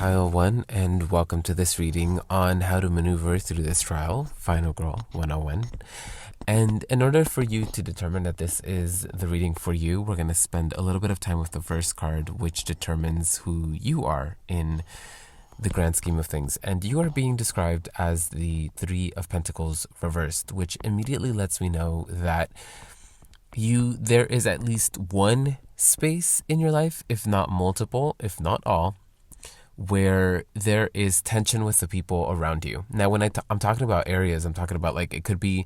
Pile 1, and welcome to this reading on how to maneuver through this trial, Final Girl 101. And in order for you to determine that this is the reading for you, we're going to spend a little bit of time with the first card, which determines who you are in the grand scheme of things. And you are being described as the Three of Pentacles reversed, which immediately lets me know that there is at least one space in your life, if not multiple, if not all, where there is tension with the people around you. Now, when I'm talking about areas, I'm talking about like, it could be,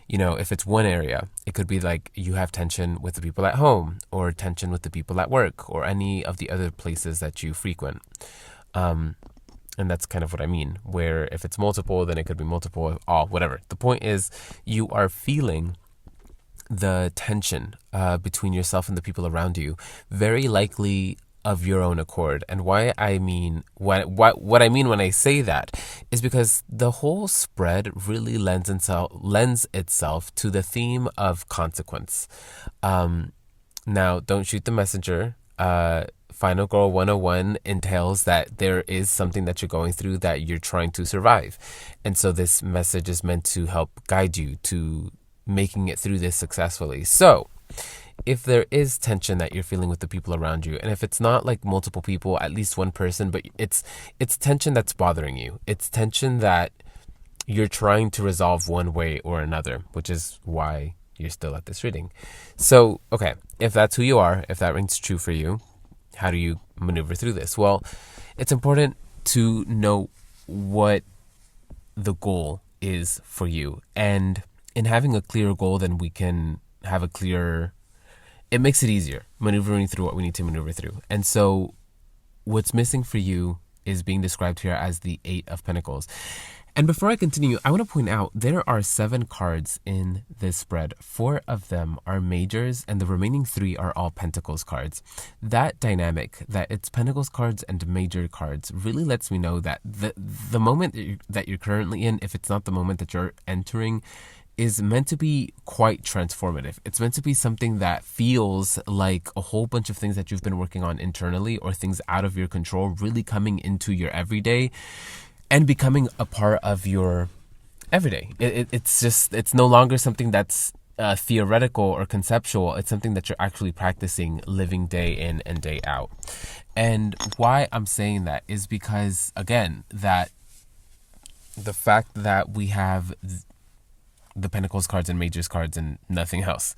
if it's one area, it could be like you have tension with the people at home or tension with the people at work or any of the other places that you frequent. And that's kind of what I mean, where if it's multiple, then it could be multiple, all, whatever. The point is you are feeling the tension between yourself and the people around you, very likely of your own accord. And what I mean when I say that is because the whole spread really lends itself to the theme of consequence. Now, don't shoot the messenger. Final Girl 101 entails that there is something that you're going through that you're trying to survive. And so this message is meant to help guide you to making it through this successfully. So if there is tension that you're feeling with the people around you, and if it's not like multiple people, at least one person, but it's tension that's bothering you. It's tension that you're trying to resolve one way or another, which is why you're still at this reading. So, okay, if that's who you are, if that rings true for you, how do you maneuver through this? Well, it's important to know what the goal is for you. And in having a clear goal, then we can have it makes it easier maneuvering through what we need to maneuver through. And so what's missing for you is being described here as the Eight of Pentacles. And before I continue, I want to point out there are 7 cards in this spread. 4 of them are majors and the remaining 3 are all Pentacles cards. That dynamic, that it's Pentacles cards and major cards, really lets me know that the moment that you're currently in, if it's not the moment that you're entering, is meant to be quite transformative. It's meant to be something that feels like a whole bunch of things that you've been working on internally or things out of your control really coming into your everyday and becoming a part of your everyday. It's no longer something that's theoretical or conceptual. It's something that you're actually practicing, living day in and day out. And why I'm saying that is because, again, that the fact that we have the Pentacles cards and Majors cards and nothing else.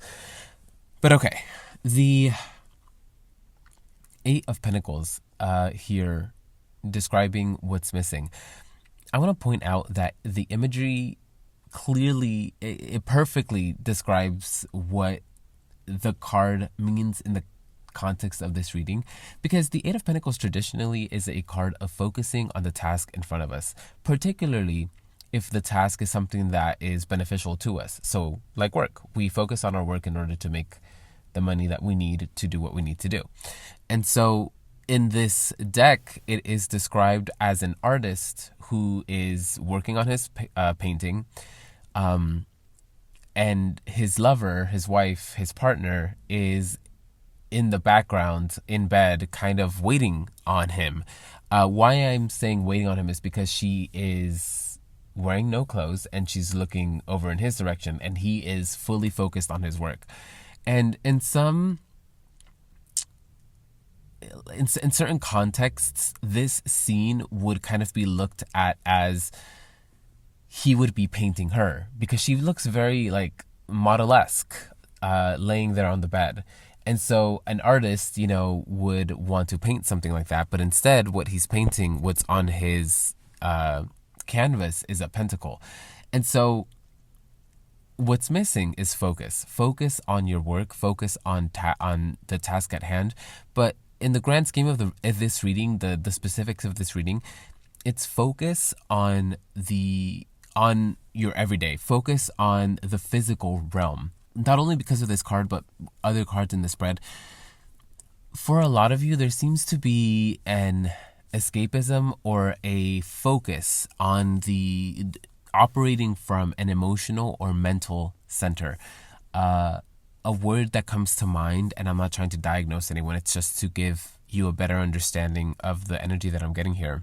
But okay, the Eight of Pentacles here describing what's missing. I want to point out that the imagery clearly, it perfectly describes what the card means in the context of this reading, because the Eight of Pentacles traditionally is a card of focusing on the task in front of us, particularly if the task is something that is beneficial to us. So like work, we focus on our work in order to make the money that we need to do what we need to do. And so in this deck, it is described as an artist who is working on his painting, and his lover, his wife, his partner is in the background in bed kind of waiting on him. Why I'm saying waiting on him is because she is wearing no clothes and she's looking over in his direction and he is fully focused on his work. And in certain contexts, this scene would kind of be looked at as he would be painting her, because she looks very like model-esque, laying there on the bed. And so an artist, would want to paint something like that, but instead what he's painting, what's on his canvas, is a pentacle. And so what's missing is focus on your work, focus on the task at hand. But in the grand scheme of this reading, the specifics of this reading, it's focus on your everyday, focus on the physical realm, not only because of this card but other cards in the spread. For a lot of you, there seems to be an escapism or a focus on the operating from an emotional or mental center. A word that comes to mind, and I'm not trying to diagnose anyone, it's just to give you a better understanding of the energy that I'm getting here.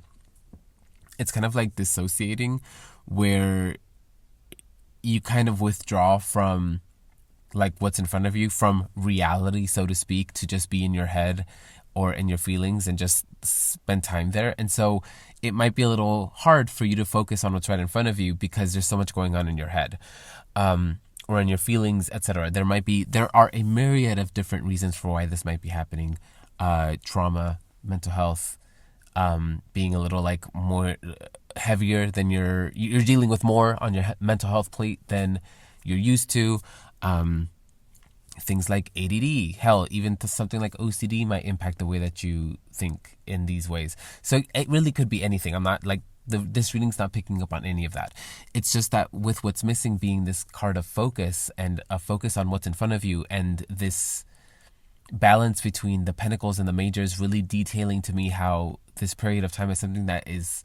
It's kind of like dissociating, where you kind of withdraw from like what's in front of you, from reality, so to speak, to just be in your head or in your feelings and just spend time there. And so it might be a little hard for you to focus on what's right in front of you because there's so much going on in your head, or in your feelings, etc. There are a myriad of different reasons for why this might be happening. Trauma, mental health, being a little like more heavier than you're dealing with more on your mental health plate than you're used to. Things like ADD, hell, even to something like OCD might impact the way that you think in these ways. So it really could be anything. I'm not like this reading's not picking up on any of that. It's just that with what's missing being this card of focus and a focus on what's in front of you, and this balance between the pentacles and the majors, really detailing to me how this period of time is something that is,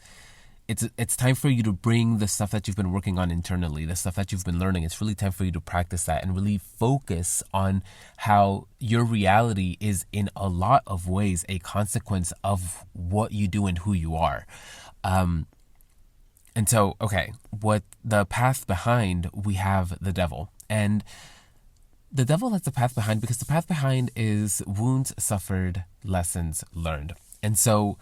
it's time for you to bring the stuff that you've been working on internally, the stuff that you've been learning. It's really time for you to practice that and really focus on how your reality is in a lot of ways a consequence of what you do and who you are. And so, okay, what the path behind, we have the devil. And the devil, that's the path behind, because the path behind is wounds suffered, lessons learned. And so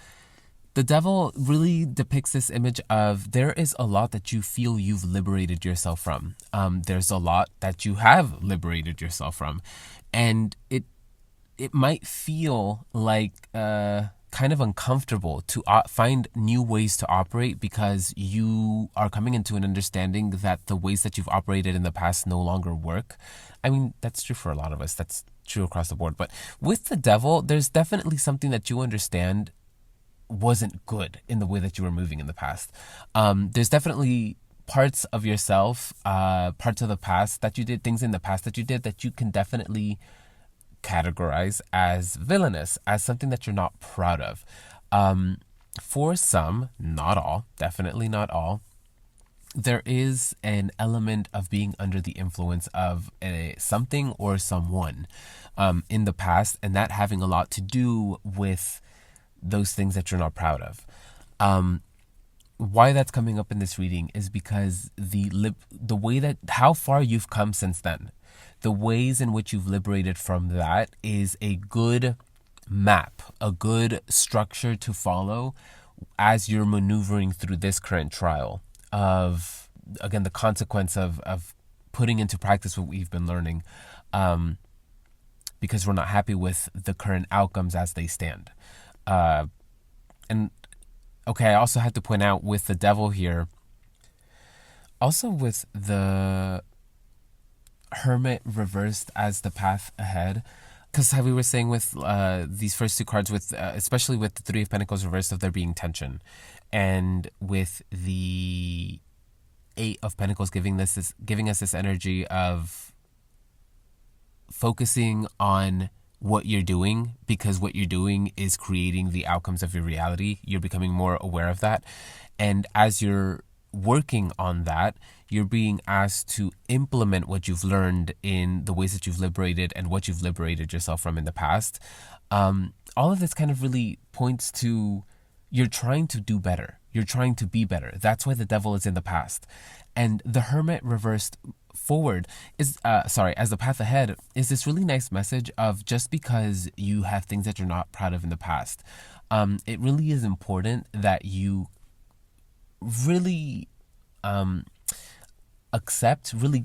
the devil really depicts this image of there is a lot that you feel you've liberated yourself from. There's a lot that you have liberated yourself from. And it might feel like kind of uncomfortable to find new ways to operate, because you are coming into an understanding that the ways that you've operated in the past no longer work. I mean, that's true for a lot of us. That's true across the board. But with the devil, there's definitely something that you understand wasn't good in the way that you were moving in the past. There's definitely parts of yourself, parts of the past that you did, things in the past that you did that you can definitely categorize as villainous, as something that you're not proud of. For some, not all, definitely not all, there is an element of being under the influence of something or someone in the past, and that having a lot to do with those things that you're not proud of. Why that's coming up in this reading is because the way that, how far you've come since then, the ways in which you've liberated from that is a good map, a good structure to follow as you're maneuvering through this current trial of, again, the consequence of putting into practice what we've been learning, because we're not happy with the current outcomes as they stand. And okay, I also have to point out with the devil here, also with the Hermit reversed as the path ahead, because how we were saying with these first two cards, with especially with the Three of Pentacles reversed, of there being tension, and with the Eight of Pentacles giving us this energy of focusing on what you're doing, because what you're doing is creating the outcomes of your reality. You're becoming more aware of that, and as you're working on that, you're being asked to implement what you've learned in the ways that you've liberated and what you've liberated yourself from in the past. All of this kind of really points to you're trying to do better. You're trying to be better. That's why the devil is in the past. And the Hermit reversed forward is, as the path ahead, is this really nice message of just because you have things that you're not proud of in the past, it really is important that you really accept, really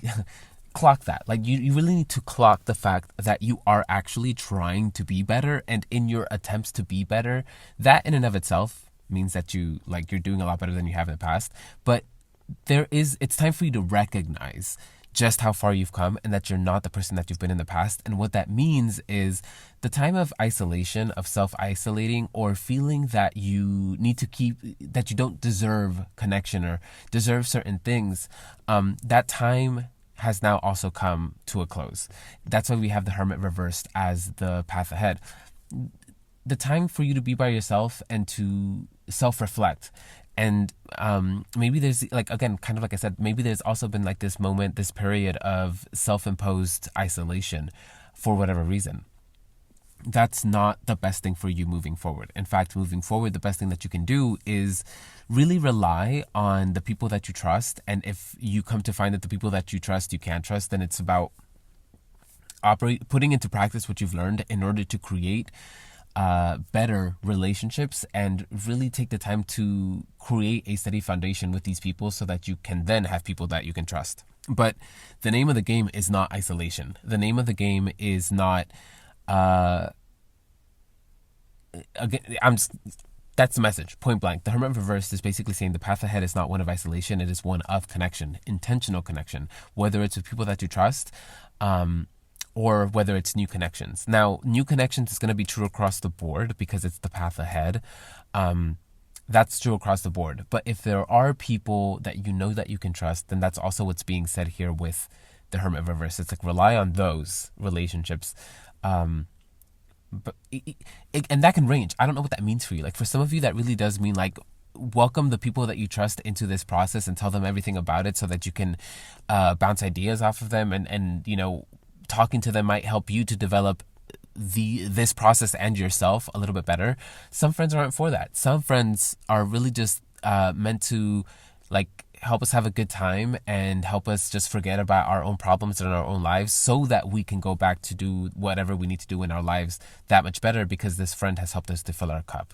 clock that. Like you really need to clock the fact that you are actually trying to be better, and in your attempts to be better, that in and of itself means that you're doing a lot better than you have in the past. But it's time for you to recognize just how far you've come, and that you're not the person that you've been in the past. And what that means is the time of isolation, of self-isolating, or feeling that you need to that you don't deserve connection or deserve certain things, that time has now also come to a close. That's why we have the Hermit reversed as the path ahead. The time for you to be by yourself and to self-reflect. And maybe there's, like, again, kind of like I said, maybe there's also been like this moment, this period of self-imposed isolation for whatever reason. that's not the best thing for you moving forward. In fact, moving forward, the best thing that you can do is really rely on the people that you trust. And if you come to find that the people that you trust you can't trust, then it's about putting into practice what you've learned in order to create better relationships, and really take the time to create a steady foundation with these people so that you can then have people that you can trust. But the name of the game is not isolation. The name of the game is not that's the message, point blank. The Hermit Reversed is basically saying the path ahead is not one of isolation, it is one of connection, intentional connection, whether it's with people that you trust, or whether it's new connections. Now, new connections is going to be true across the board because it's the path ahead. That's true across the board. But if there are people that you know that you can trust, then that's also what's being said here with the Hermit Reverse. It's like rely on those relationships. And that can range. I don't know what that means for you. Like, for some of you, that really does mean like welcome the people that you trust into this process and tell them everything about it so that you can bounce ideas off of them, and you know, talking to them might help you to develop this process and yourself a little bit better. Some friends aren't for that. Some friends are really just meant to like help us have a good time and help us just forget about our own problems in our own lives so that we can go back to do whatever we need to do in our lives that much better because this friend has helped us to fill our cup.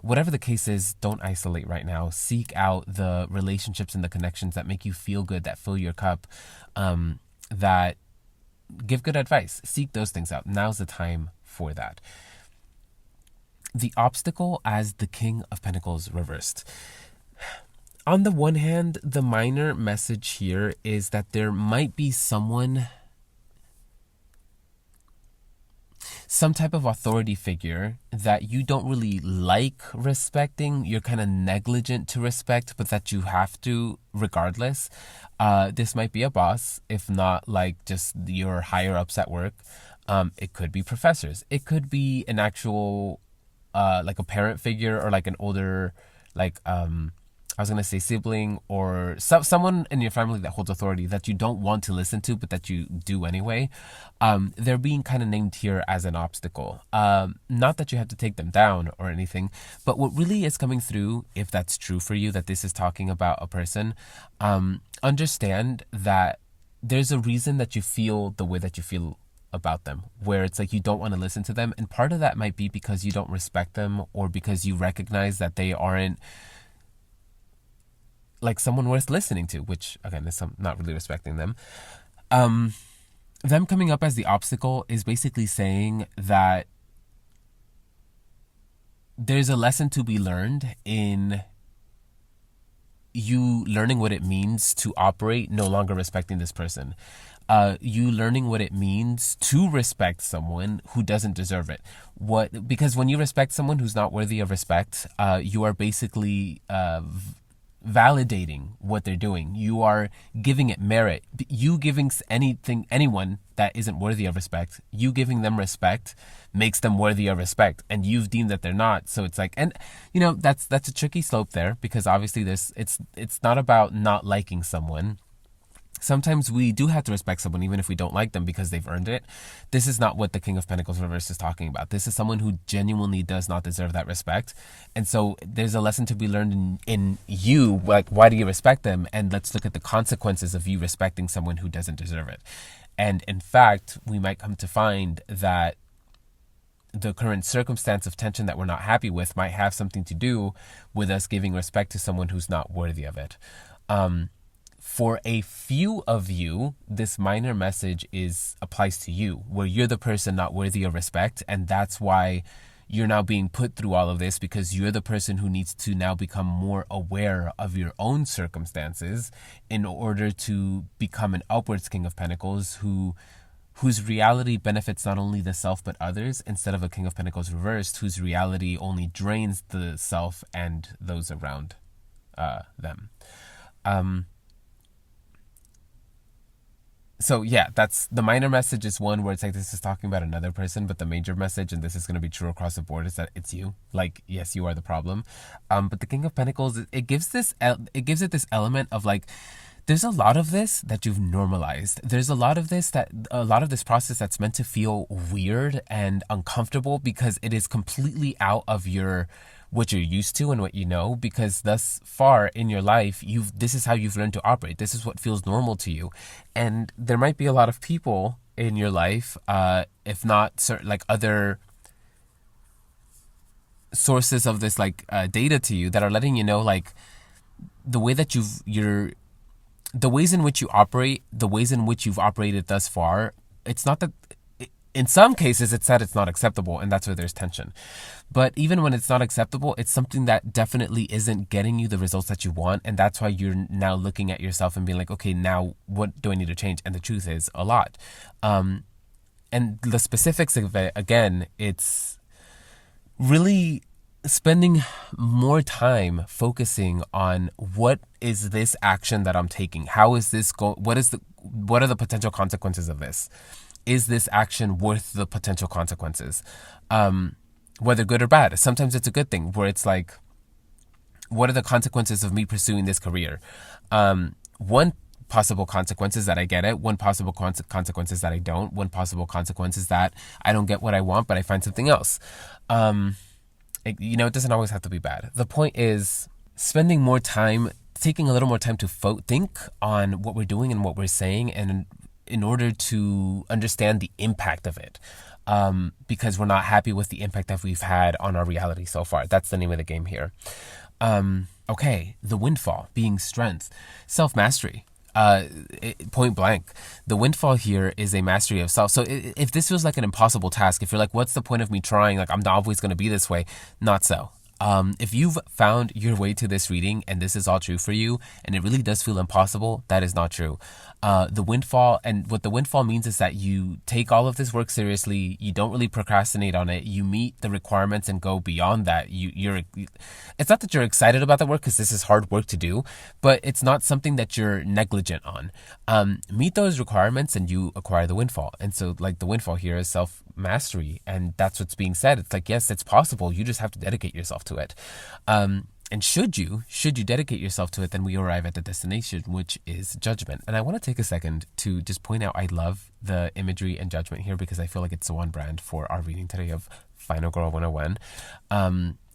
Whatever the case is, don't isolate right now. Seek out the relationships and the connections that make you feel good, that fill your cup, that give good advice. Seek those things out. Now's the time for that. The obstacle as the King of Pentacles reversed. On the one hand, the minor message here is that there might be some type of authority figure that you don't really like respecting. You're kind of negligent to respect, but that you have to regardless. This might be a boss, if not like just your higher ups at work. It could be professors. It could be an actual like a parent figure, or like an older, like I was going to say sibling, or someone in your family that holds authority that you don't want to listen to, but that you do anyway. They're being kind of named here as an obstacle. Not that you have to take them down or anything, but what really is coming through, if that's true for you, that this is talking about a person, understand that there's a reason that you feel the way that you feel about them, where it's like you don't want to listen to them. And part of that might be because you don't respect them, or because you recognize that they aren't like someone worth listening to, which again is not really respecting them. Them coming up as the obstacle is basically saying that there's a lesson to be learned in you learning what it means to operate no longer respecting this person. You learning what it means to respect someone who doesn't deserve it. Because when you respect someone who's not worthy of respect, you are basically validating what they're doing. You are giving it merit. You giving anyone that isn't worthy of respect, you giving them respect makes them worthy of respect, and you've deemed that they're not. So it's like, and you know, that's a tricky slope there, because obviously it's not about not liking someone. Sometimes we do have to respect someone even if we don't like them because they've earned it. This is not what the King of Pentacles reverse is talking about. This is someone who genuinely does not deserve that respect. And so there's a lesson to be learned in you, like, why do you respect them? And let's look at the consequences of you respecting someone who doesn't deserve it. And in fact, we might come to find that the current circumstance of tension that we're not happy with might have something to do with us giving respect to someone who's not worthy of it. For a few of you, this minor message applies to you, where you're the person not worthy of respect, and that's why you're now being put through all of this, because you're the person who needs to now become more aware of your own circumstances in order to become an upwards King of Pentacles whose reality benefits not only the self but others, instead of a King of Pentacles reversed whose reality only drains the self and those around them. So yeah, that's the minor message is one where it's like this is talking about another person, but the major message, and this is going to be true across the board, is that it's you. Like, yes, you are the problem. But the King of Pentacles, it gives it this element of like, there's a lot of this that you've normalized. There's a lot of this process that's meant to feel weird and uncomfortable because it is completely out of what you're used to and what you know, because thus far in your life, this is how you've learned to operate. This is what feels normal to you. And there might be a lot of people in your life, if not certain, like other sources of this data to you, that are letting you know like the way that the ways in which you operate, the ways in which you've operated thus far. It's not that, in some cases it's that it's not acceptable, and that's where there's tension. But even when it's not acceptable, it's something that definitely isn't getting you the results that you want, and that's why you're now looking at yourself and being like, okay, now what do I need to change? And the truth is a lot. And the specifics of it, again, it's really spending more time focusing on what is this action that I'm taking? How is this what are the potential consequences of this? Is this action worth the potential consequences? Whether good or bad. Sometimes it's a good thing where it's like, what are the consequences of me pursuing this career? One possible consequence is that I get it. One possible consequence is that I don't. One possible consequence is that I don't get what I want, but I find something else. It doesn't always have to be bad. The point is spending more time, taking a little more time to think on what we're doing and what we're saying, and in order to understand the impact of it, because we're not happy with the impact that we've had on our reality so far. That's the name of the game here. Okay, the windfall being strength, self-mastery. Point blank, the windfall here is a mastery of self. So if this feels like an impossible task, if you're like, what's the point of me trying? Like, I'm not always going to be this way. Not so. If you've found your way to this reading and this is all true for you, and it really does feel impossible, that is not true. The windfall, and what the windfall means is that you take all of this work seriously. You don't really procrastinate on it. You meet the requirements and go beyond that. It's not that you're excited about the work, because this is hard work to do, but it's not something that you're negligent on. Meet those requirements and you acquire the windfall. And so like the windfall here is self-mastery, and that's what's being said. It's like, yes, it's possible. You just have to dedicate yourself to it. And should you dedicate yourself to it, then we arrive at the destination, which is judgment. And I want to take a second to just point out, I love the imagery and judgment here, because I feel like it's so on brand for our reading today of Final Girl 101.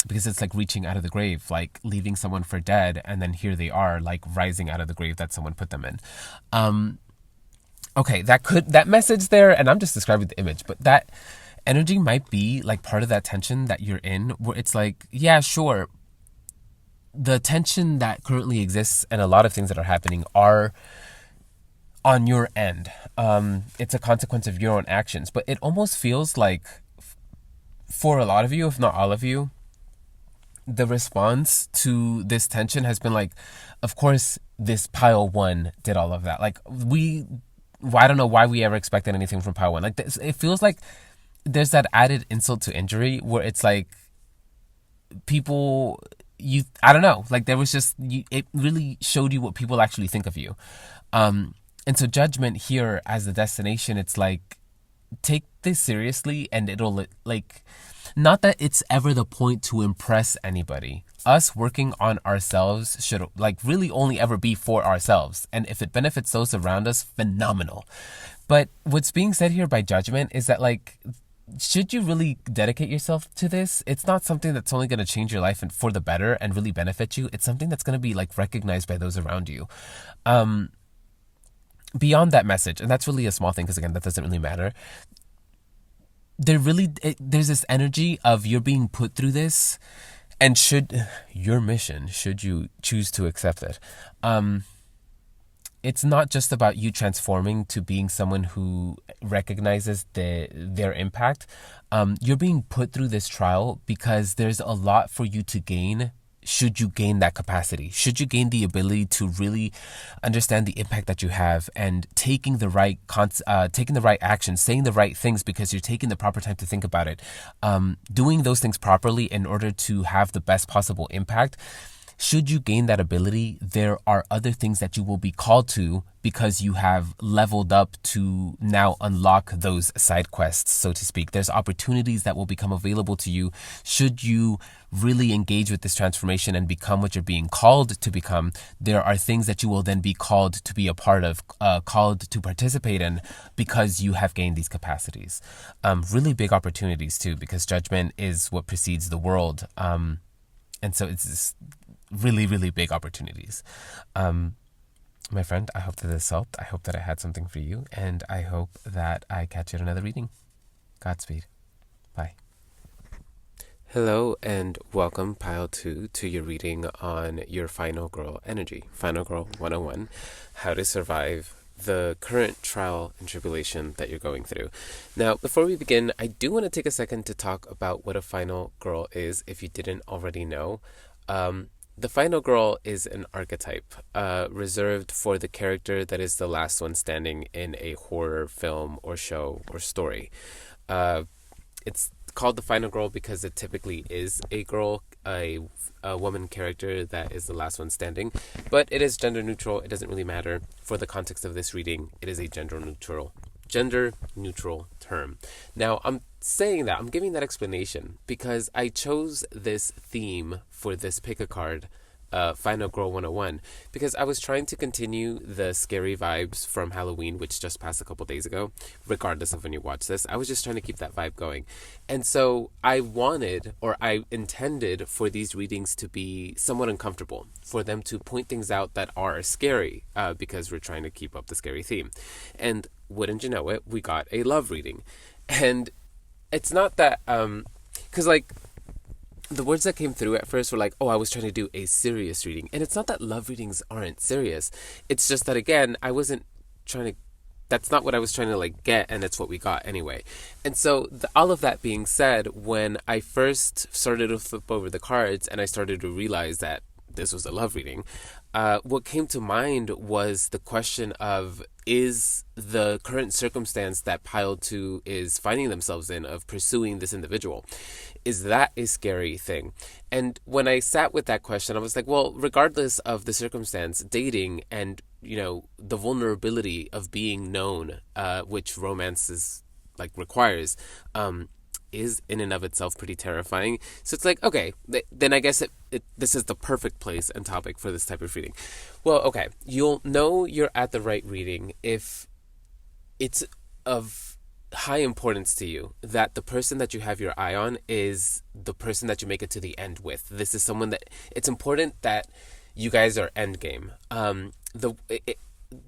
Because it's like reaching out of the grave, like leaving someone for dead, and then here they are, like rising out of the grave that someone put them in. Okay, that message there, and I'm just describing the image, but that energy might be like part of that tension that you're in, where it's like, yeah, sure, the tension that currently exists and a lot of things that are happening are on your end. It's a consequence of your own actions, but it almost feels like for a lot of you, if not all of you, the response to this tension has been like, of course, this pile one did all of that. Like I don't know why we ever expected anything from pile one. Like this, it feels like there's that added insult to injury where it's like people, I don't know, like there was just, it really showed you what people actually think of you. And so judgment here as the destination, it's like, take this seriously, and it'll like, not that it's ever the point to impress anybody. Us working on ourselves should like really only ever be for ourselves. And if it benefits those around us, phenomenal. But what's being said here by judgment is that like, should you really dedicate yourself to this? It's not something that's only going to change your life and for the better and really benefit you. It's something that's going to be like recognized by those around you. Beyond that message, and that's really a small thing, because again, that doesn't really matter. There's this energy of you're being put through this, and your mission, should you choose to accept it, it's not just about you transforming to being someone who recognizes their impact. You're being put through this trial because there's a lot for you to gain. Should you gain that capacity, should you gain the ability to really understand the impact that you have, and taking the right actions, saying the right things because you're taking the proper time to think about it, doing those things properly in order to have the best possible impact, should you gain that ability, there are other things that you will be called to because you have leveled up to now unlock those side quests, so to speak. There's opportunities that will become available to you should you really engage with this transformation and become what you're being called to become. There are things that you will then be called to be a part of, called to participate in because you have gained these capacities. Really big opportunities too, because judgment is what precedes the world. And so it's just really, really big opportunities. My friend, I hope that this helped. I hope that I had something for you, and I hope that I catch you at another reading. Godspeed. Bye. Hello and welcome, Pile 2, to your reading on your Final Girl energy. Final Girl 101, how to survive the current trial and tribulation that you're going through. Now, before we begin, I do want to take a second to talk about what a Final Girl is, if you didn't already know. The Final Girl is an archetype reserved for the character that is the last one standing in a horror film or show or story. It's called the Final Girl because it typically is a girl, a woman character that is the last one standing, but it is gender neutral. It doesn't really matter for the context of this reading. It is a gender neutral term. Now, I'm saying that, I'm giving that explanation because I chose this theme for this pick a card, Final Girl 101, because I was trying to continue the scary vibes from Halloween, which just passed a couple days ago, regardless of when you watch this. I was just trying to keep that vibe going. And so I intended for these readings to be somewhat uncomfortable, for them to point things out that are scary, because we're trying to keep up the scary theme. And wouldn't you know it, we got a love reading. And it's not that, because like, the words that came through at first were like, oh, I was trying to do a serious reading. And it's not that love readings aren't serious. It's just that, again, that's not what I was trying to like get, and it's what we got anyway. And so all of that being said, when I first started to flip over the cards and I started to realize that this was a love reading, what came to mind was the question of, is the current circumstance that Pile 2 is finding themselves in of pursuing this individual, is that a scary thing? And when I sat with that question, I was like, well, regardless of the circumstance, dating and, the vulnerability of being known, which romance is like requires, is in and of itself pretty terrifying. So it's like, okay, then I guess this is the perfect place and topic for this type of reading. Well, okay, you'll know you're at the right reading if it's of high importance to you that the person that you have your eye on is the person that you make it to the end with. This is someone that it's important that you guys are endgame.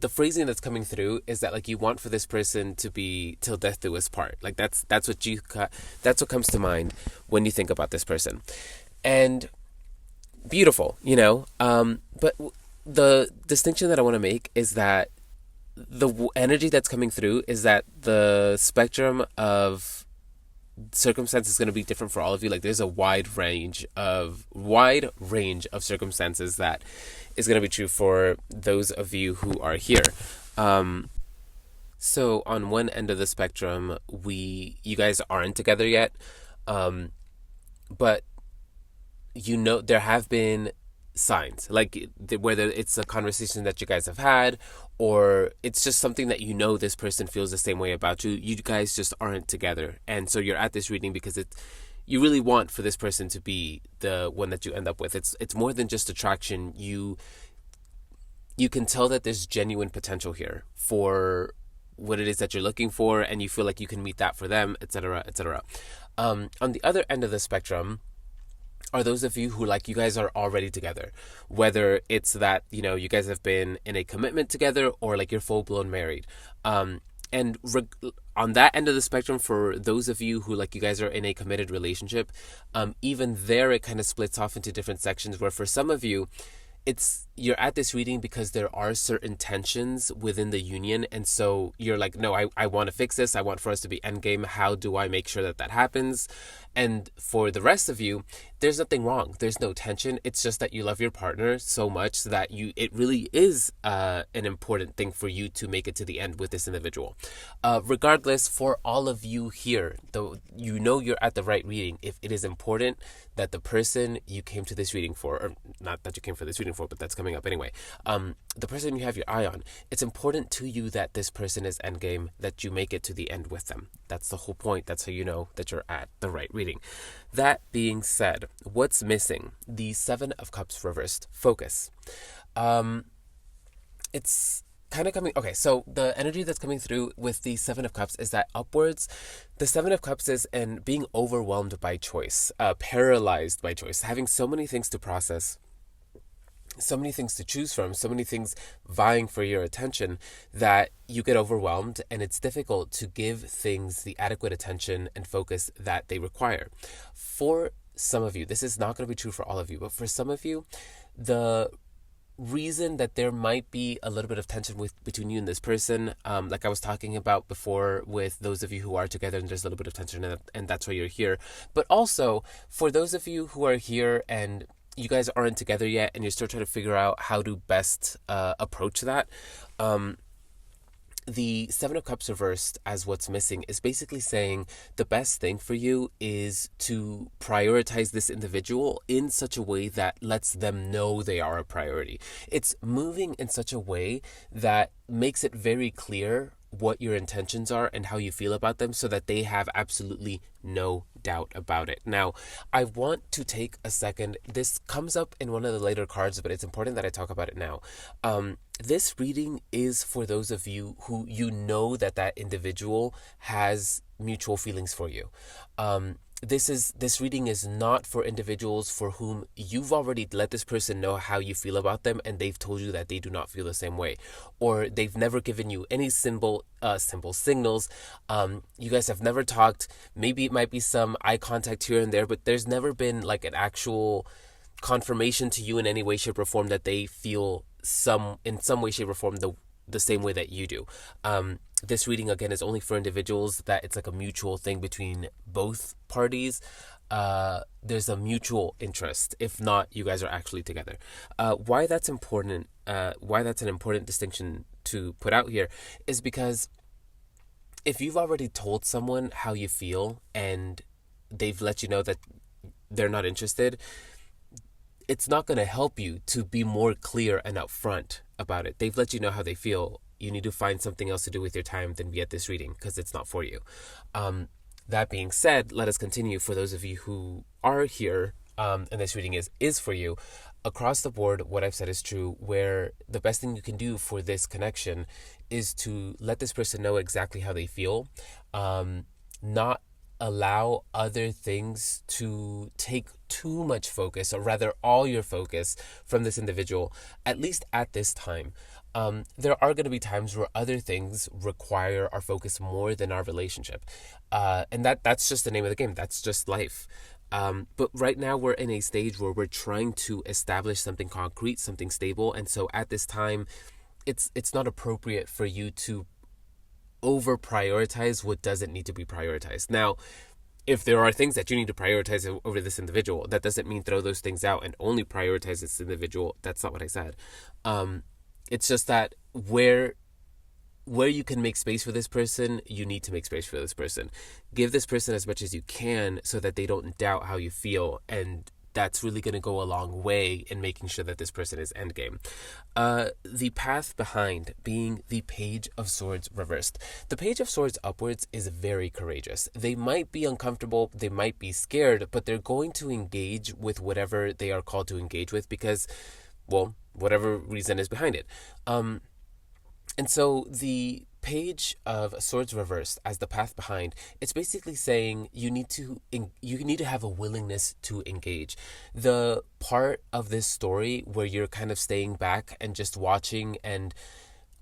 The phrasing that's coming through is that like you want for this person to be till death do us part. Like that's what comes to mind when you think about this person. And beautiful, but the distinction that I want to make is that the energy that's coming through is that the spectrum of circumstances is going to be different for all of you. Like there's a wide range of circumstances that is going to be true for those of you who are here. So on one end of the spectrum, you guys aren't together yet, but there have been signs, like whether it's a conversation that you guys have had, or it's just something that this person feels the same way about you. You guys just aren't together, and so you're at this reading because you really want for this person to be the one that you end up with. It's more than just attraction. You can tell that there's genuine potential here for what it is that you're looking for, and you feel like you can meet that for them, etc., etc. On the other end of the spectrum are those of you who you guys are already together, whether it's that you guys have been in a commitment together or you're full-blown married, and on that end of the spectrum, for those of you who you guys are in a committed relationship, even there it kind of splits off into different sections, where for some of you it's you're at this reading because there are certain tensions within the union, and so you're like, no, I want to fix this. I want for us to be endgame. How do I make sure that that happens? And for the rest of you, there's nothing wrong. There's no tension. It's just that you love your partner so much that it really is an important thing for you to make it to the end with this individual. Regardless, for all of you here, though, you know you're at the right reading. If it is important that the person you came to this reading for, or not that you came for this reading for, but that's coming up anyway, the person you have your eye on, it's important to you that this person is endgame, that you make it to the end with them. That's the whole point. That's how you know that you're at the right reading. That being said, what's missing? The Seven of Cups reversed. Focus. It's kind of coming. Okay, so the energy that's coming through with the Seven of Cups is that upwards. The Seven of Cups is and being overwhelmed by choice, paralyzed by choice, having so many things to process, so many things to choose from, so many things vying for your attention that you get overwhelmed, and it's difficult to give things the adequate attention and focus that they require. For some of you, this is not going to be true for all of you, but for some of you, the reason that there might be a little bit of tension between you and this person, like I was talking about before with those of you who are together and there's a little bit of tension, and that's why you're here. But also for those of you who are here and you guys aren't together yet and you're still trying to figure out how to best approach that, the Seven of Cups reversed as what's missing is basically saying the best thing for you is to prioritize this individual in such a way that lets them know they are a priority. It's moving in such a way that makes it very clear what your intentions are and how you feel about them so that they have absolutely no doubt about it. Now, I want to take a second. This comes up in one of the later cards, but it's important that I talk about it now. This reading is for those of you who you know that individual has mutual feelings for you. This reading is not for individuals for whom you've already let this person know how you feel about them and they've told you that they do not feel the same way, or they've never given you any simple signals. You guys have never talked. Maybe it might be some eye contact here and there, but there's never been like an actual confirmation to you in any way, shape, or form that they feel in some way, shape, or form the same way that you do. This reading, again, is only for individuals that it's like a mutual thing between both parties. There's a mutual interest. If not, you guys are actually together. Why that's important, why that's an important distinction to put out here is because if you've already told someone how you feel and they've let you know that they're not interested, it's not going to help you to be more clear and upfront about it. They've let you know how they feel. You need to find something else to do with your time than be at this reading because it's not for you. That being said, let us continue. For those of you who are here and this reading is for you, across the board, what I've said is true, where the best thing you can do for this connection is to let this person know exactly how they feel, not allow other things to take too much focus, or rather all your focus from this individual, at least at this time. There are going to be times where other things require our focus more than our relationship. And that's just the name of the game. That's just life. But right now we're in a stage where we're trying to establish something concrete, something stable. And so at this time, it's not appropriate for you to over prioritize what doesn't need to be prioritized. Now, if there are things that you need to prioritize over this individual, that doesn't mean throw those things out and only prioritize this individual. That's not what I said. It's just that where you can make space for this person, you need to make space for this person. Give this person as much as you can so that they don't doubt how you feel, and that's really going to go a long way in making sure that this person is endgame. The path behind being the Page of Swords reversed. The Page of Swords upwards is very courageous. They might be uncomfortable, they might be scared, but they're going to engage with whatever they are called to engage with because, well, whatever reason is behind it. And so the Page of Swords reversed as the path behind, it's basically saying you need to have a willingness to engage. The part of this story where you're kind of staying back and just watching and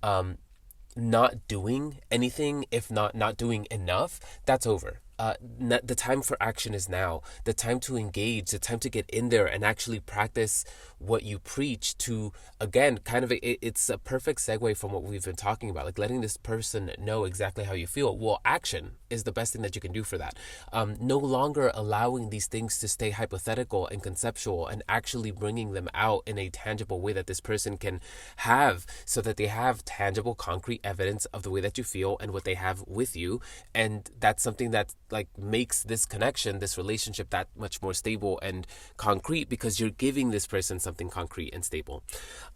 not doing anything, if not doing enough, that's over. the time for action is now. The time to engage, the time to get in there and actually practice what you preach to, again, kind of, it's a perfect segue from what we've been talking about, like letting this person know exactly how you feel. Well, action is the best thing that you can do for that. No longer allowing these things to stay hypothetical and conceptual, and actually bringing them out in a tangible way that this person can have, so that they have tangible, concrete evidence of the way that you feel and what they have with you. And that's something that like makes this connection, this relationship, that much more stable and concrete, because you're giving this person something concrete and stable.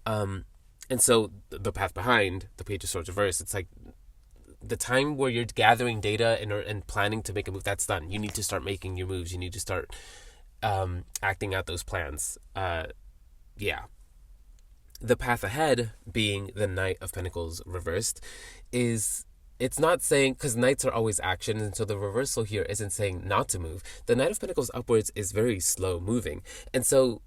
And so the path behind the Page of Swords reverse, it's like the time where you're gathering data and planning to make a move, that's done. You need to start making your moves. You need to start acting out those plans. Yeah. The path ahead, being the Knight of Pentacles reversed, is, it's not saying, because knights are always action, and so the reversal here isn't saying not to move. The Knight of Pentacles upwards is very slow moving. And so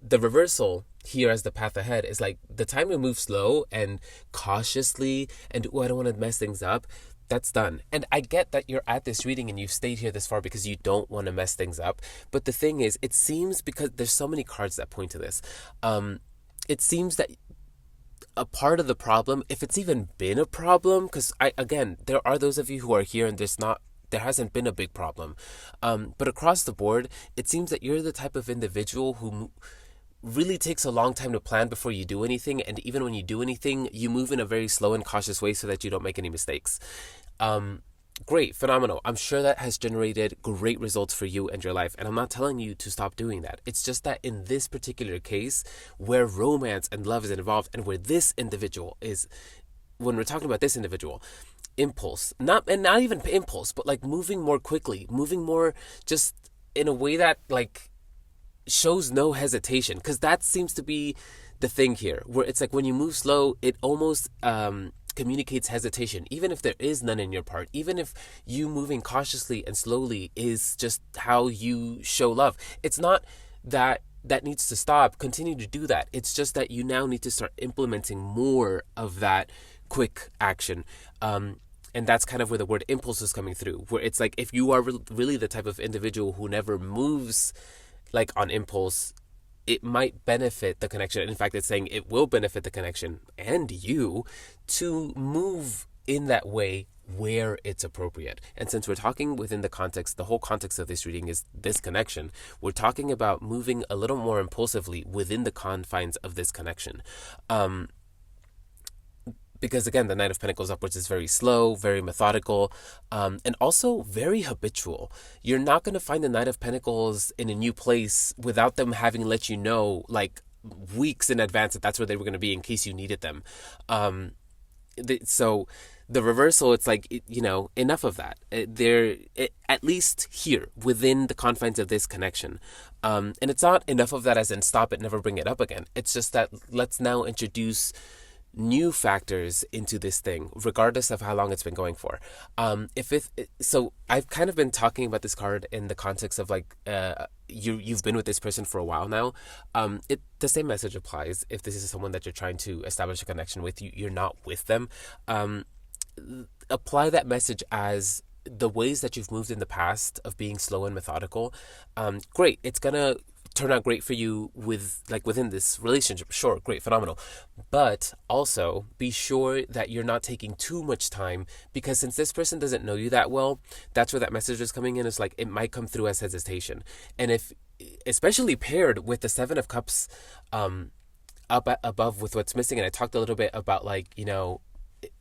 the reversal here as the path ahead is like the time to move slow and cautiously and, I don't want to mess things up. That's done. And I get that you're at this reading and you've stayed here this far because you don't want to mess things up. But the thing is, it seems, because there's so many cards that point to this, it seems that a part of the problem, if it's even been a problem, because again, there are those of you who are here and there hasn't been a big problem. But across the board, it seems that you're the type of individual who really takes a long time to plan before you do anything. And even when you do anything, you move in a very slow and cautious way so that you don't make any mistakes. Great, phenomenal. I'm sure that has generated great results for you and your life. And I'm not telling you to stop doing that. It's just that in this particular case, where romance and love is involved, and where this individual is, when we're talking about this individual, impulse, not even impulse, but like moving more quickly, moving more just in a way that like shows no hesitation. Because that seems to be the thing here, where it's like when you move slow, it almost communicates hesitation, even if there is none in your part, even if you moving cautiously and slowly is just how you show love. It's not that needs to stop. Continue to do that. It's just that you now need to start implementing more of that quick action. And that's kind of where the word impulse is coming through, where it's like if you are really the type of individual who never moves like on impulse, it might benefit the connection. In fact, it's saying it will benefit the connection and you to move in that way where it's appropriate. And since we're talking within the context, the whole context of this reading is this connection, we're talking about moving a little more impulsively within the confines of this connection. Because again, the Knight of Pentacles upwards is very slow, very methodical, and also very habitual. You're not going to find the Knight of Pentacles in a new place without them having let you know like weeks in advance that that's where they were going to be in case you needed them. So the reversal, it's like, enough of that. At least here within the confines of this connection. And it's not enough of that as in stop it, never bring it up again. It's just that let's now introduce new factors into this thing, regardless of how long it's been going for. So I've kind of been talking about this card in the context of like you've been with this person for a while now. The same message applies if this is someone that you're trying to establish a connection with. You're not with them. Apply that message as the ways that you've moved in the past of being slow and methodical. Great, it's gonna turn out great for you within this relationship. Sure, great, phenomenal. But also be sure that you're not taking too much time, because since this person doesn't know you that well, that's where that message is coming in. It's like it might come through as hesitation. And if, especially paired with the Seven of Cups up above with what's missing, and I talked a little bit about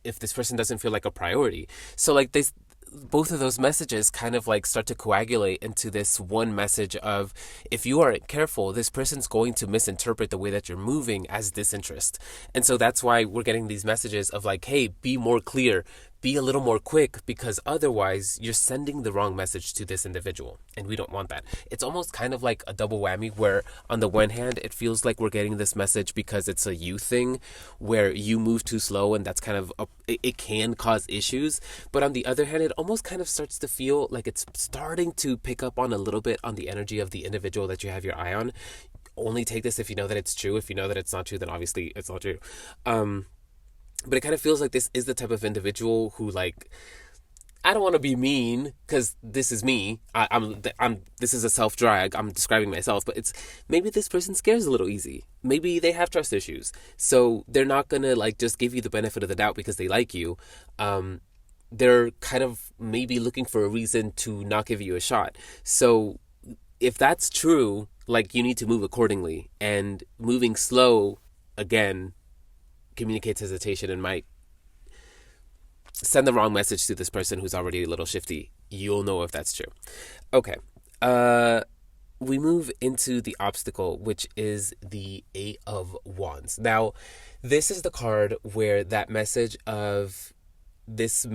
if this person doesn't feel like a priority. So like this, both of those messages kind of like start to coagulate into this one message of, if you aren't careful, this person's going to misinterpret the way that you're moving as disinterest. And so that's why we're getting these messages of like, hey, be more clear, be a little more quick, because otherwise you're sending the wrong message to this individual, and we don't want that. It's almost kind of like a double whammy, where on the one hand it feels like we're getting this message because it's a you thing, where you move too slow, and that's kind of it can cause issues. But on the other hand, it almost kind of starts to feel like it's starting to pick up on a little bit on the energy of the individual that you have your eye on. Only take this if you know that it's true. If you know that it's not true, then obviously it's not true. But it kind of feels like this is the type of individual who, like, I don't want to be mean because this is me. This is a self drag. I'm describing myself, but it's maybe this person scares a little easy. Maybe they have trust issues, so they're not gonna like just give you the benefit of the doubt because they like you. They're kind of maybe looking for a reason to not give you a shot. So if that's true, like you need to move accordingly, and moving slow again communicates hesitation and might send the wrong message to this person who's already a little shifty. You'll know if that's true. Okay. We move into the obstacle, which is the Eight of Wands. Now, this is the card where that message of this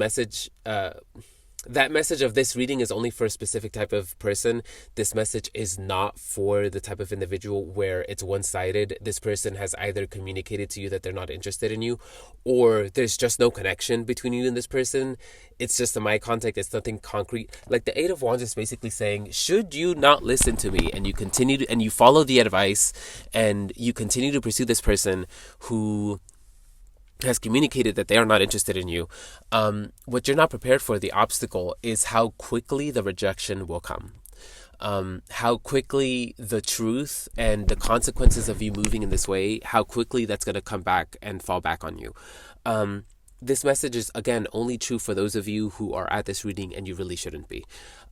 reading is only for a specific type of person. This message is not for the type of individual where it's one-sided. This person has either communicated to you that they're not interested in you, or there's just no connection between you and this person. It's just a mind contact. It's nothing concrete. Like the Eight of Wands is basically saying, should you not listen to me and you continue to, and you follow the advice and you continue to pursue this person who has communicated that they are not interested in you, what you're not prepared for, the obstacle, is how quickly the rejection will come. How quickly the truth and the consequences of you moving in this way, how quickly that's going to come back and fall back on you. This message is, again, only true for those of you who are at this reading and you really shouldn't be.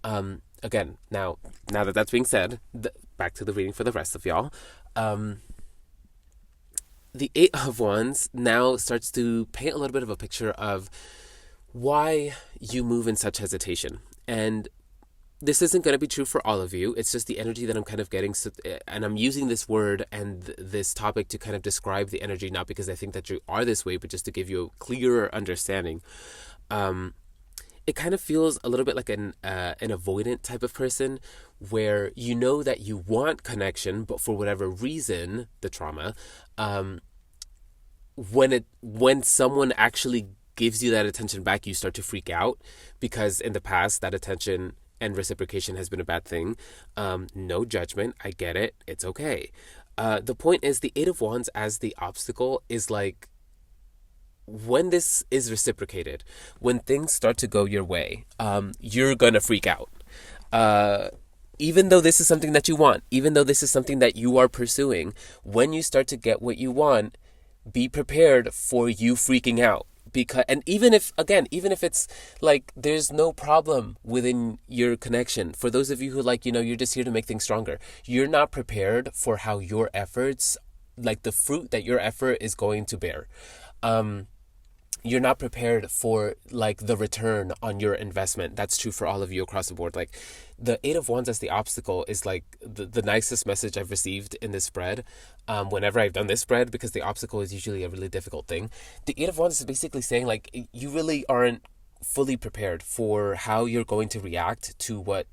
Again, now that that's being said, back to the reading for the rest of y'all. The Eight of Wands now starts to paint a little bit of a picture of why you move in such hesitation. And this isn't going to be true for all of you. It's just the energy that I'm kind of getting. So, and I'm using this word and this topic to kind of describe the energy, not because I think that you are this way, but just to give you a clearer understanding. It kind of feels a little bit like an avoidant type of person, where you know that you want connection, but for whatever reason, the trauma, when someone actually gives you that attention back, you start to freak out, because in the past that attention and reciprocation has been a bad thing. No judgment. I get it. It's okay. The point is, the Eight of Wands as the obstacle is like, when this is reciprocated, when things start to go your way, you're gonna freak out. Even though this is something that you want, even though this is something that you are pursuing, when you start to get what you want, be prepared for you freaking out. Because, and even if it's like there's no problem within your connection, for those of you who you're just here to make things stronger, you're not prepared for how your efforts, like the fruit that your effort is going to bear. You're not prepared for like the return on your investment. That's true for all of you across the board. Like the Eight of Wands as the obstacle is like the nicest message I've received in this spread. Whenever I've done this spread, because the obstacle is usually a really difficult thing. The Eight of Wands is basically saying like, you really aren't fully prepared for how you're going to react to what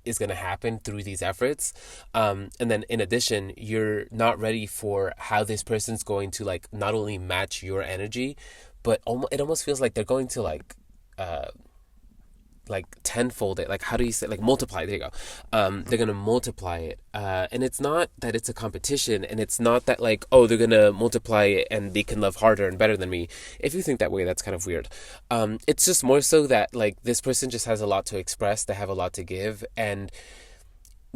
is going to happen through these efforts. And then in addition, you're not ready for how this person's going to like not only match your energy, but it almost feels like they're going to like tenfold it. Like, how do you say, like multiply? There you go. They're going to multiply it. And it's not that it's a competition, and it's not that like, oh, they're going to multiply it and they can love harder and better than me. If you think that way, that's kind of weird. It's just more so that like this person just has a lot to express. They have a lot to give, and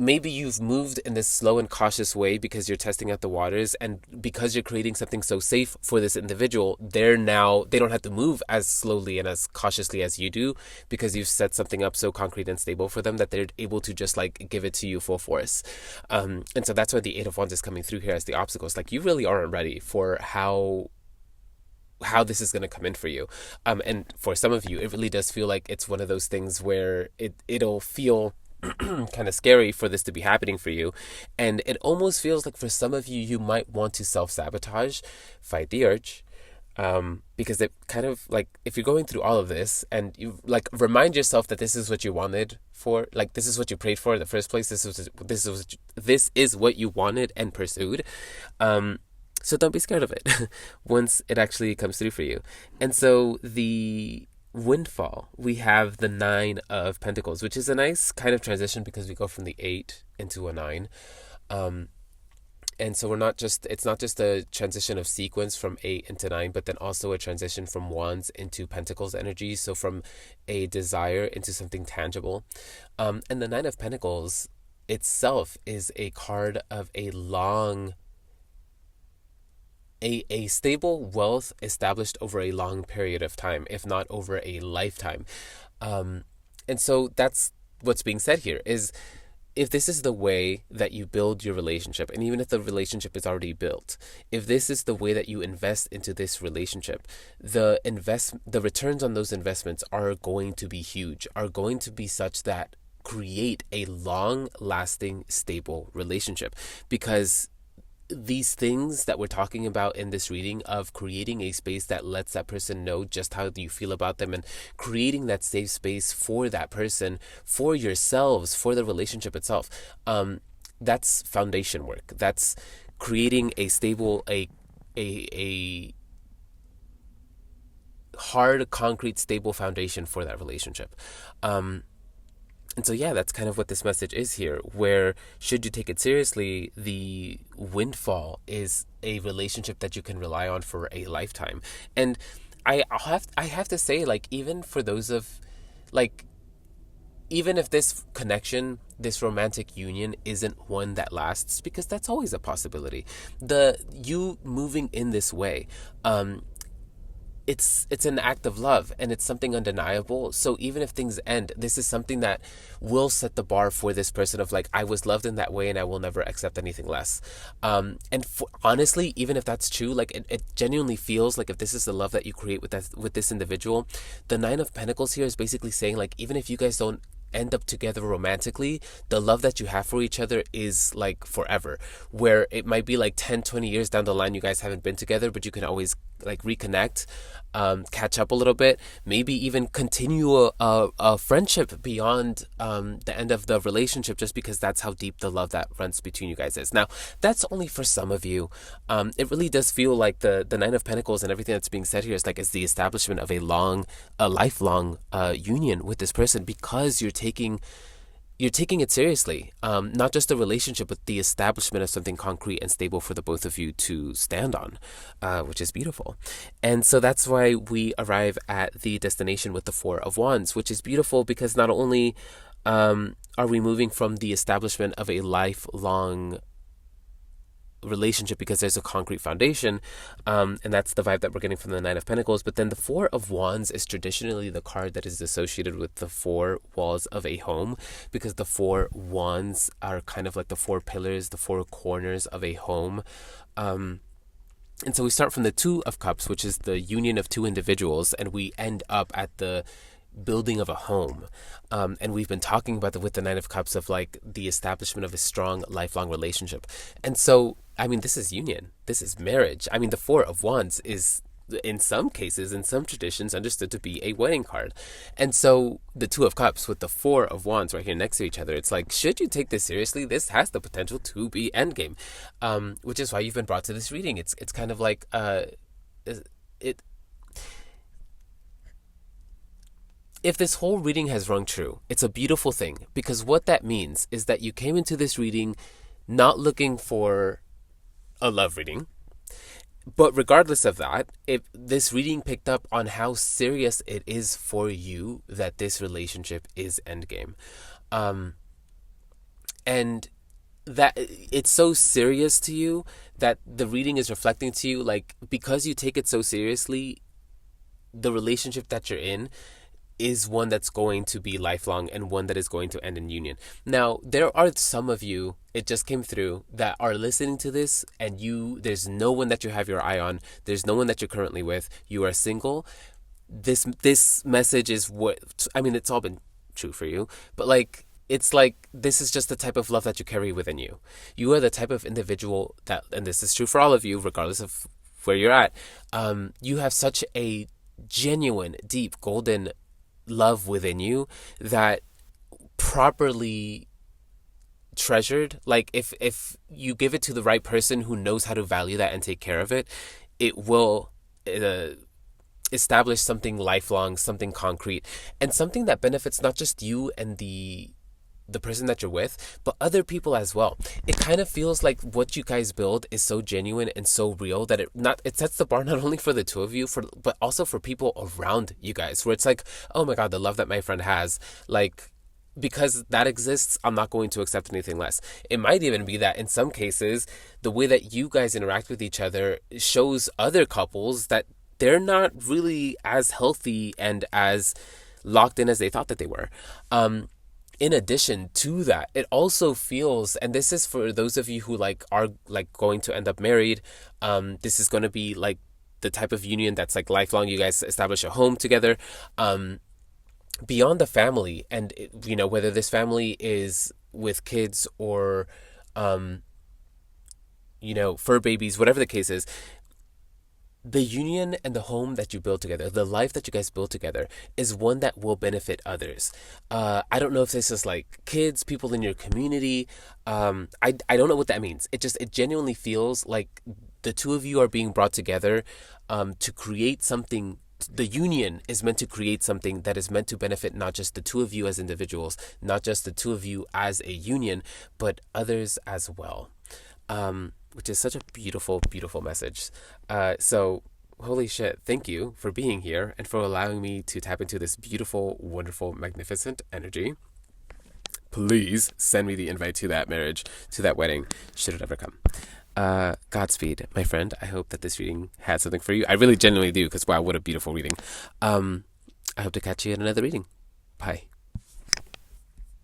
maybe you've moved in this slow and cautious way because you're testing out the waters, and because you're creating something so safe for this individual, they don't have to move as slowly and as cautiously as you do, because you've set something up so concrete and stable for them that they're able to just like give it to you full force. And so that's why the Eight of Wands is coming through here as the obstacles. Like, you really aren't ready for how this is going to come in for you. And for some of you, it really does feel like it's one of those things where it'll feel kind of scary for this to be happening for you. And it almost feels like for some of you, you might want to self-sabotage, fight the urge, because it kind of like, if you're going through all of this and you like remind yourself that this is what you wanted for, like this is what you prayed for in the first place, this is what you wanted and pursued, so don't be scared of it once it actually comes through for you. And so the windfall, we have the Nine of Pentacles, which is a nice kind of transition because we go from the 8 into a 9. And so it's not just a transition of sequence from 8 into 9, but then also a transition from wands into pentacles energy. So from a desire into something tangible. And the Nine of Pentacles itself is a card of a stable wealth established over a long period of time, if not over a lifetime. And so that's what's being said here is, if this is the way that you build your relationship, and even if the relationship is already built, if this is the way that you invest into this relationship, the returns on those investments are going to be huge, are going to be such that create a long-lasting, stable relationship. Because these things that we're talking about in this reading, of creating a space that lets that person know just how you feel about them, and creating that safe space for that person, for yourselves, for the relationship itself, that's foundation work. That's creating a stable, a hard, concrete, stable foundation for that relationship. And so, yeah, that's kind of what this message is here, where should you take it seriously, the windfall is a relationship that you can rely on for a lifetime. And I have to say, like, even for those of, like, even if this connection, this romantic union isn't one that lasts, because that's always a possibility, you moving in this way, it's an act of love, and it's something undeniable. So even if things end, this is something that will set the bar for this person of, like, I was loved in that way and I will never accept anything less. Honestly, even if that's true, like, it genuinely feels like, if this is the love that you create with this individual, the Nine of Pentacles here is basically saying, like, even if you guys don't end up together romantically, the love that you have for each other is like forever, where it might be like 10-20 years down the line you guys haven't been together, but you can always like reconnect, catch up a little bit, maybe even continue a friendship beyond the end of the relationship, just because that's how deep the love that runs between you guys is. Now, that's only for some of you. It really does feel like the Nine of Pentacles and everything that's being said here is like, it's the establishment of a lifelong union with this person, because you're taking it seriously, not just a relationship, but the establishment of something concrete and stable for the both of you to stand on, which is beautiful. And so that's why we arrive at the destination with the Four of Wands, which is beautiful, because not only are we moving from the establishment of a lifelong relationship, because there's a concrete foundation, and that's the vibe that we're getting from the Nine of Pentacles. But then the Four of Wands is traditionally the card that is associated with the four walls of a home, because the four wands are kind of like the four pillars, the four corners of a home. And so we start from the Two of Cups, which is the union of two individuals, and we end up at the building of a home. And we've been talking about with the Nine of Cups of like the establishment of a strong lifelong relationship. And so, I mean, this is union, this is marriage. I mean, the Four of Wands is, in some cases, in some traditions, understood to be a wedding card. And so the Two of Cups with the Four of Wands right here next to each other, it's like, should you take this seriously? This has the potential to be endgame, which is why you've been brought to this reading. It's kind of like if this whole reading has rung true, it's a beautiful thing, because what that means is that you came into this reading not looking for a love reading. But regardless of that, if this reading picked up on how serious it is for you that this relationship is endgame, and that it's so serious to you that the reading is reflecting to you, like, because you take it so seriously, the relationship that you're in is one that's going to be lifelong and one that is going to end in union. Now, there are some of you, it just came through, that are listening to this and there's no one that you have your eye on. There's no one that you're currently with. You are single. This message is it's all been true for you, but like, it's like, this is just the type of love that you carry within you. You are the type of individual that, and this is true for all of you, regardless of where you're at, you have such a genuine, deep, golden love within you that, properly treasured, like if you give it to the right person who knows how to value that and take care of it, it will establish something lifelong, something concrete, and something that benefits not just you and the the person that you're with, but other people as well. It kind of feels like what you guys build is so genuine and so real that it sets the bar not only for the two of you, but also for people around you guys, where it's like, oh my god, the love that my friend has, like, because that exists, I'm not going to accept anything less. It might even be that in some cases, the way that you guys interact with each other shows other couples that they're not really as healthy and as locked in as they thought that they were. In addition to that, it also feels, and this is for those of you who like are like going to end up married, this is going to be like the type of union that's like lifelong. You guys establish a home together, beyond the family, and whether this family is with kids or fur babies, whatever the case is, the union and the home that you build together, the life that you guys build together, is one that will benefit others. I don't know if this is like kids, people in your community. I don't know what that means. It genuinely feels like the two of you are being brought together to create something. The union is meant to create something that is meant to benefit not just the two of you as individuals, not just the two of you as a union, but others as well. Which is such a beautiful, beautiful message. So, holy shit, thank you for being here and for allowing me to tap into this beautiful, wonderful, magnificent energy. Please send me the invite to that marriage, to that wedding, should it ever come. Godspeed, my friend. I hope that this reading had something for you. I really genuinely do, because wow, what a beautiful reading. I hope to catch you in another reading. Bye.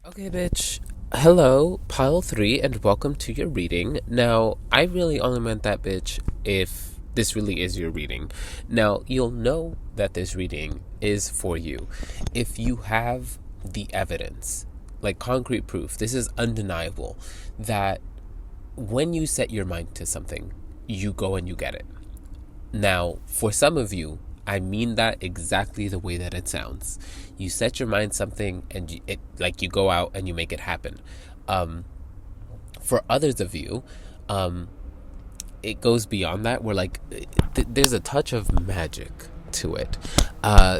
Okay, bitch. Hello, pile 3, and welcome to your reading. Now, I really only meant that, bitch, if this really is your reading. Now, you'll know that this reading is for you if you have the evidence, like concrete proof. This is undeniable that when you set your mind to something, you go and you get it. Now, for some of you, I mean that exactly the way that it sounds. You set your mind something and you go out and you make it happen. For others of you, it goes beyond that, where like there's a touch of magic to it.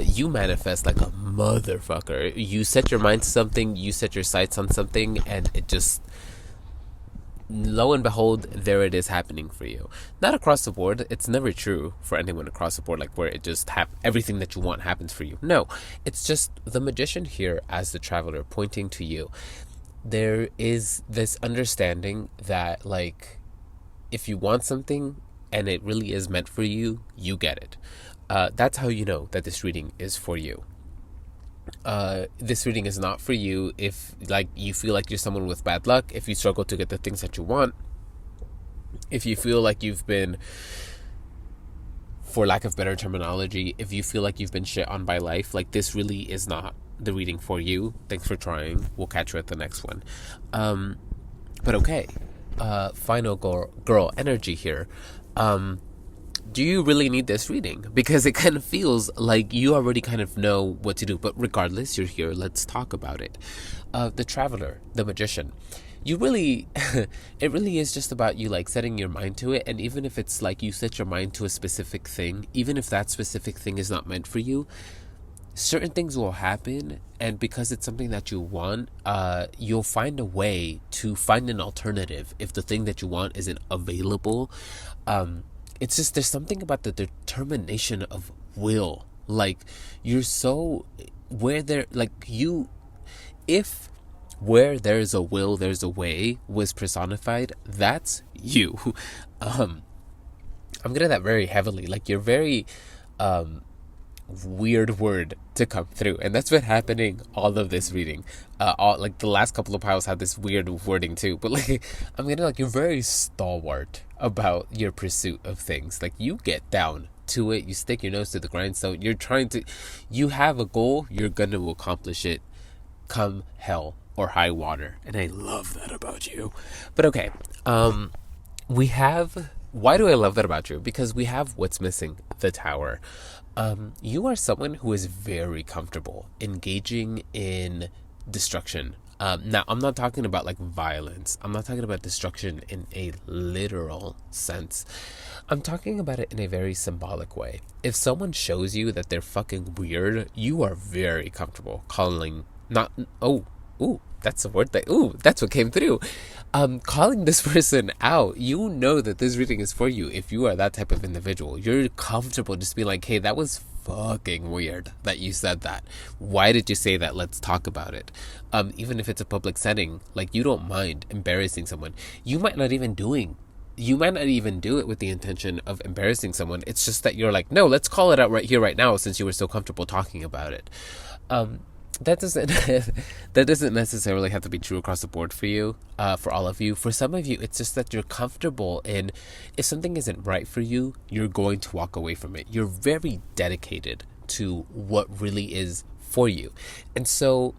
You manifest like a motherfucker. You set your mind to something, you set your sights on something, and it just, lo and behold, there it is happening for you. Not across the board. It's never true for anyone across the board, like where it just everything that you want happens for you. No, it's just the magician here as the traveler pointing to you. There is this understanding that, like, if you want something and it really is meant for you, you get it. That's how you know that this reading is for you. This reading is not for you if like you feel like you're someone with bad luck, if you struggle to get the things that you want, if you feel like you've been, for lack of better terminology, if you feel like you've been shit on by life. Like, this really is not the reading for you. Thanks for trying. We'll catch you at the next one. But okay, final girl energy here. Do you really need this reading? Because it kind of feels like you already kind of know what to do. But regardless, you're here. Let's talk about it. The traveler, the magician. You really, it really is just about you like setting your mind to it. And even if it's like you set your mind to a specific thing, even if that specific thing is not meant for you, certain things will happen. And because it's something that you want, you'll find a way to find an alternative if the thing that you want isn't available. It's just, there's something about the determination of will. Like, you're so, where there, like you, if where there's a will, there's a way was personified, that's you. I'm getting that very heavily. Like, you're very, weird word to come through, and that's been happening all of this reading. Like the last couple of piles had this weird wording too, but like I'm getting like you're very stalwart about your pursuit of things. Like, you get down to it, you stick your nose to the grindstone. You have a goal, you're gonna accomplish it, come hell or high water, and I love that about you. But okay, we have. Why do I love that about you? Because we have what's missing, the Tower. You are someone who is very comfortable engaging in destruction. Now, I'm not talking about like violence. I'm not talking about destruction in a literal sense. I'm talking about it in a very symbolic way. If someone shows you that they're fucking weird, you are very comfortable calling, not, oh, ooh, that's the word that, ooh, that's what came through. Calling this person out, you know that this reading is for you if you are that type of individual. You're comfortable just being like, hey, that was fucking weird that you said that. Why did you say that? Let's talk about it. Even if it's a public setting, like, you don't mind embarrassing someone. You might not even do it with the intention of embarrassing someone. It's just that you're like, no, let's call it out right here, right now, since you were so comfortable talking about it. That doesn't that doesn't necessarily have to be true across the board for you, for all of you. For some of you, it's just that you're comfortable in, if something isn't right for you, you're going to walk away from it. You're very dedicated to what really is for you. And so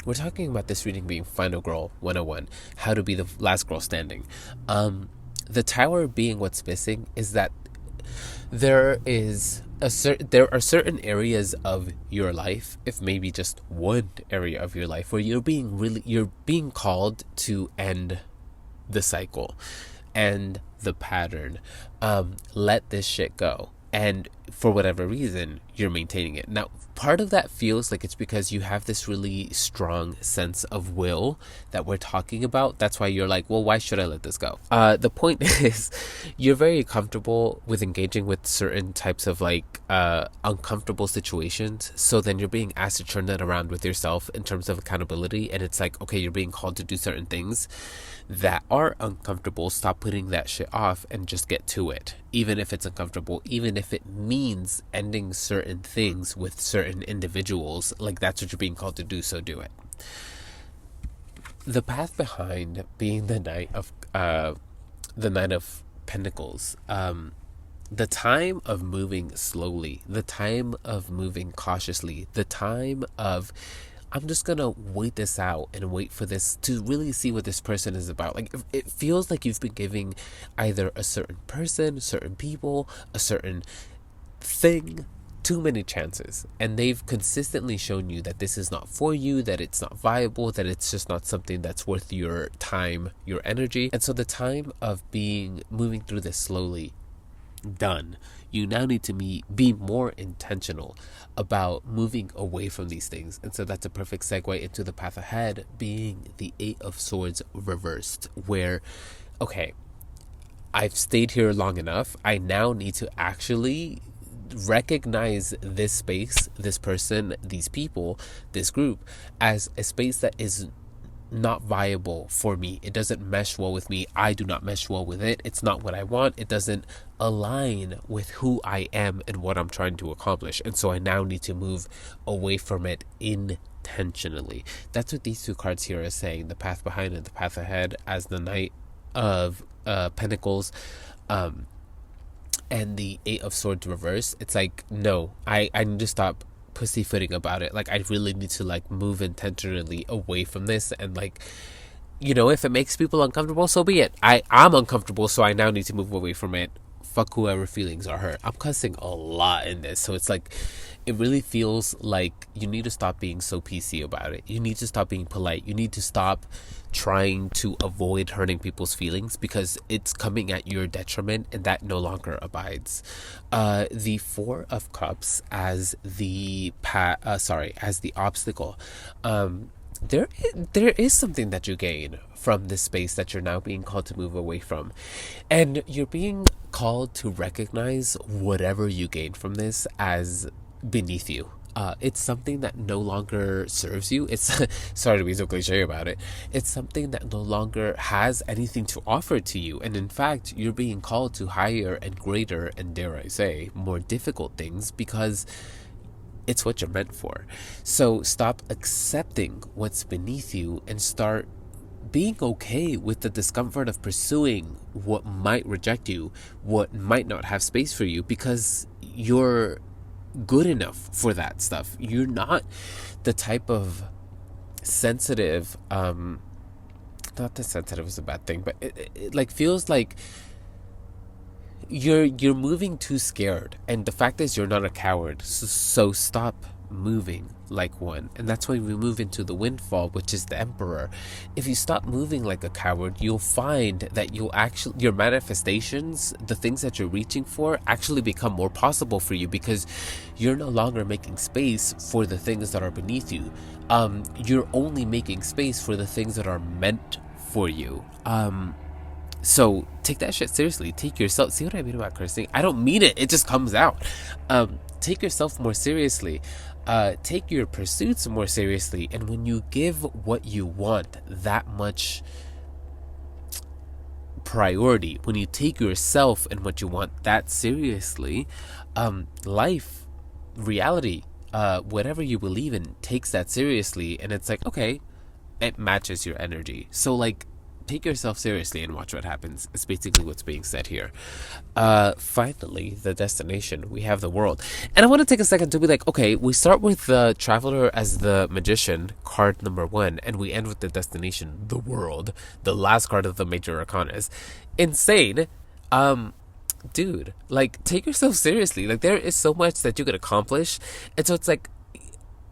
we're talking about this reading being Final Girl 101, how to be the last girl standing. The tower being what's missing is that there are certain areas of your life, if maybe just one area of your life, where you're being called to end the cycle, end the pattern, let this shit go. And for whatever reason, you're maintaining it. Now, part of that feels like it's because you have this really strong sense of will that we're talking about. That's why you're like, well, why should I let this go? The point is, you're very comfortable with engaging with certain types of uncomfortable situations. So then you're being asked to turn that around with yourself in terms of accountability. And it's like, okay, you're being called to do certain things that are uncomfortable. Stop putting that shit off and just get to it. Even if it's uncomfortable, even if it means ending certain things with certain individuals, like, that's what you're being called to do, so do it. The path behind being the Knight of Pentacles, the time of moving slowly, the time of moving cautiously, the time of, I'm just gonna wait this out and wait for this to really see what this person is about. Like, it feels like you've been giving either a certain person, certain people, a certain thing too many chances, and they've consistently shown you that this is not for you, that it's not viable, that it's just not something that's worth your time, your energy. And so the time of moving through this slowly, done. You now need to be more intentional about moving away from these things. And so that's a perfect segue into the path ahead, being the Eight of Swords reversed, where, okay, I've stayed here long enough. I now need to actually recognize this space, this person, these people, this group, as a space that is not viable for me. It doesn't mesh well with me. I do not mesh well with it. It's not what I want. It doesn't align with who I am and what I'm trying to accomplish. And so I now need to move away from it intentionally. That's what these two cards here are saying. The path behind and the path ahead, as the Knight of Pentacles, and the Eight of Swords reverse. It's like, no, I need to stop pussyfooting about it. Like, I really need to move intentionally away from this, and if it makes people uncomfortable, so be it. I'm uncomfortable, so I now need to move away from it. Fuck whoever feelings are hurt. I'm cussing a lot in this, so it's like, it really feels like you need to stop being so PC about it. You need to stop being polite. You need to stop trying to avoid hurting people's feelings, because it's coming at your detriment, and that no longer abides. The Four of Cups as the obstacle. There is something that you gain from this space that you're now being called to move away from, and you're being called to recognize whatever you gain from this as beneath you. It's something that no longer serves you. It's sorry to be so cliche about it. It's something that no longer has anything to offer to you. And in fact, you're being called to higher and greater, and dare I say, more difficult things, because it's what you're meant for. So stop accepting what's beneath you and start being okay with the discomfort of pursuing what might reject you, what might not have space for you, because you're good enough for that stuff. You're not the type of sensitive, not that sensitive is a bad thing, but it feels like you're moving too scared, and the fact is you're not a coward. So stop moving like one. And that's why we move into the windfall, which is the emperor. If you stop moving like a coward, you'll find that your manifestations, the things that you're reaching for, actually become more possible for you, because you're no longer making space for the things that are beneath you. You're only making space for the things that are meant for you. So take that shit seriously. Take yourself. See what I mean about cursing? I don't mean it. It just comes out. Take yourself more seriously. Take your pursuits more seriously. And when you give what you want that much priority, when you take yourself and what you want that seriously, life, reality, whatever you believe in takes that seriously. And it's like, okay, it matches your energy. So like, take yourself seriously and watch what happens. It's basically what's being said here. Finally, the destination. We have the world. And I want to take a second to be like, okay, we start with the traveler as the magician, card number 1, and we end with the destination, the world, the last card of the major arcanas. Insane. Dude, like, take yourself seriously. Like, there is so much that you could accomplish. And so it's like,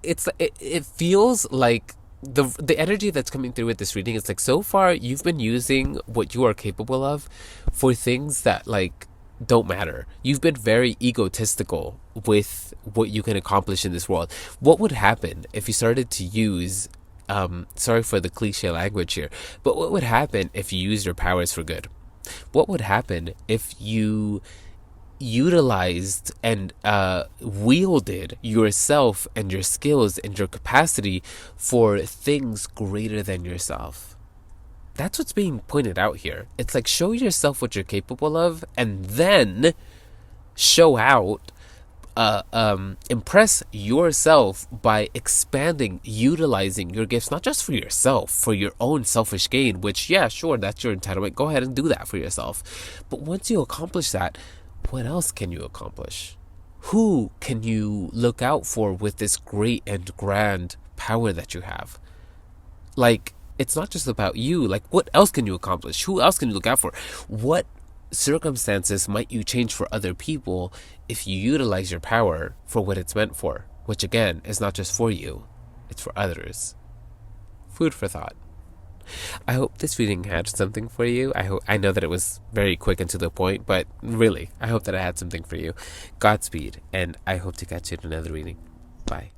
it feels like the energy that's coming through with this reading is like, so far you've been using what you are capable of for things that like don't matter. You've been very egotistical with what you can accomplish in this world. What would happen if you started to use sorry for the cliche language here, but what would happen if you used your powers for good? What would happen if you utilized and wielded yourself and your skills and your capacity for things greater than yourself? That's what's being pointed out here. It's like, show yourself what you're capable of, and then show out, impress yourself by expanding, utilizing your gifts, not just for yourself, for your own selfish gain, which, yeah, sure, that's your entitlement. Go ahead and do that for yourself. But once you accomplish that, what else can you accomplish? Who can you look out for with this great and grand power that you have? Like, it's not just about you. Like, what else can you accomplish? Who else can you look out for? What circumstances might you change for other people if you utilize your power for what it's meant for? Which, again, is not just for you. It's for others. Food for thought. I hope this reading had something for you. I know that it was very quick and to the point, but really, I hope that I had something for you. Godspeed, and I hope to catch you in another reading. Bye.